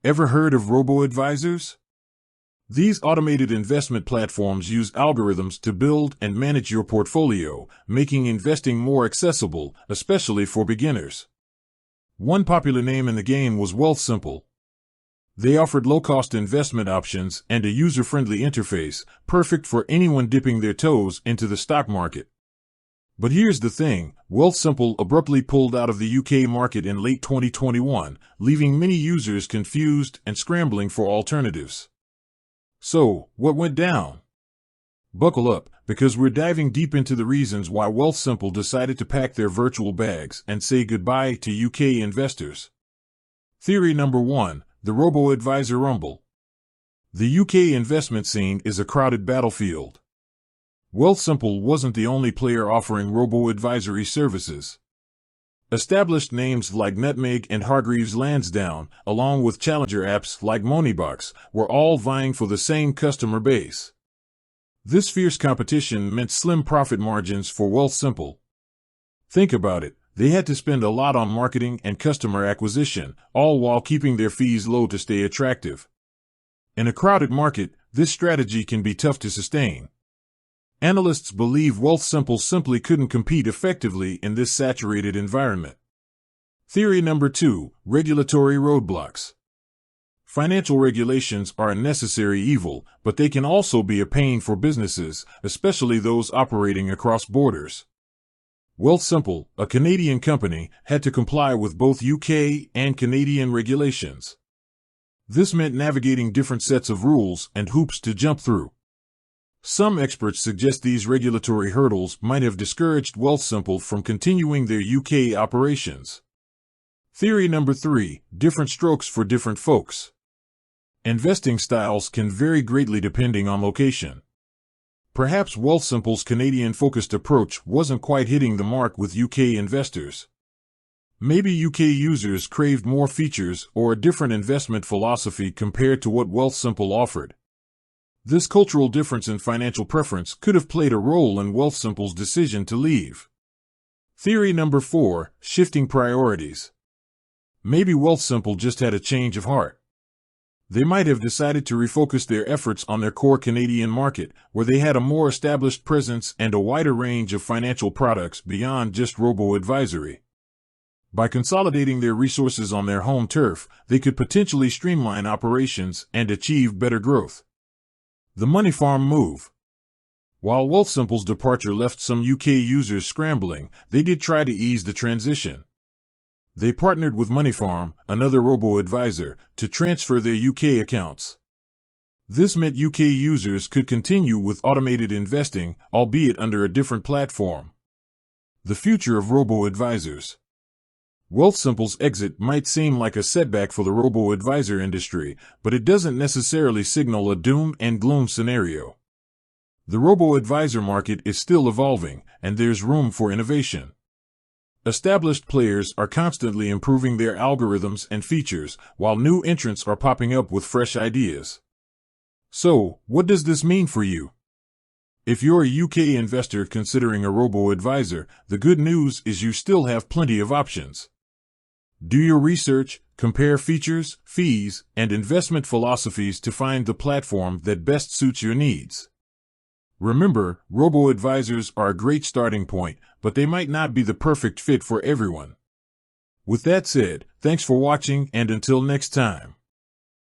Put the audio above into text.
Ever heard of robo-advisors? These automated investment platforms use algorithms to build and manage your portfolio, making investing more accessible, especially for beginners. One popular name in the game was Wealthsimple. They offered low-cost investment options and a user-friendly interface, perfect for anyone dipping their toes into the stock market. But here's the thing, Wealthsimple abruptly pulled out of the UK market in late 2021, leaving many users confused and scrambling for alternatives. So, what went down? Buckle up, because we're diving deep into the reasons why Wealthsimple decided to pack their virtual bags and say goodbye to UK investors. Theory number 1, the robo-advisor rumble. The UK investment scene is a crowded battlefield. Wealthsimple wasn't the only player offering robo-advisory services. Established names like Nutmeg and Hargreaves Lansdowne, along with challenger apps like Moneybox, were all vying for the same customer base. This fierce competition meant slim profit margins for Wealthsimple. Think about it, they had to spend a lot on marketing and customer acquisition, all while keeping their fees low to stay attractive. In a crowded market, this strategy can be tough to sustain. Analysts believe Wealthsimple simply couldn't compete effectively in this saturated environment. Theory number 2, regulatory roadblocks. Financial regulations are a necessary evil, but they can also be a pain for businesses, especially those operating across borders. Wealthsimple, a Canadian company, had to comply with both UK and Canadian regulations. This meant navigating different sets of rules and hoops to jump through. Some experts suggest these regulatory hurdles might have discouraged Wealthsimple from continuing their UK operations. Theory number 3, different strokes for different folks. Investing styles can vary greatly depending on location. Perhaps Wealthsimple's Canadian-focused approach wasn't quite hitting the mark with UK investors. Maybe UK users craved more features or a different investment philosophy compared to what Wealthsimple offered. This cultural difference in financial preference could have played a role in Wealthsimple's decision to leave. Theory number 4, shifting priorities. Maybe Wealthsimple just had a change of heart. They might have decided to refocus their efforts on their core Canadian market, where they had a more established presence and a wider range of financial products beyond just robo-advisory. By consolidating their resources on their home turf, they could potentially streamline operations and achieve better growth. The money farm move. While Wealthsimple's departure left some UK users scrambling, they did try to ease the transition. They partnered with MoneyFarm, another robo-advisor, to transfer their UK accounts. This meant UK users could continue with automated investing, albeit under a different platform. The future of robo-advisors. Wealthsimple's exit might seem like a setback for the robo-advisor industry, but it doesn't necessarily signal a doom and gloom scenario. The robo-advisor market is still evolving, and there's room for innovation. Established players are constantly improving their algorithms and features, while new entrants are popping up with fresh ideas. So, what does this mean for you? If you're a UK investor considering a robo-advisor, the good news is you still have plenty of options. Do your research, compare features, fees, and investment philosophies to find the platform that best suits your needs. Remember, robo-advisors are a great starting point, but they might not be the perfect fit for everyone. With that said, thanks for watching, and until next time.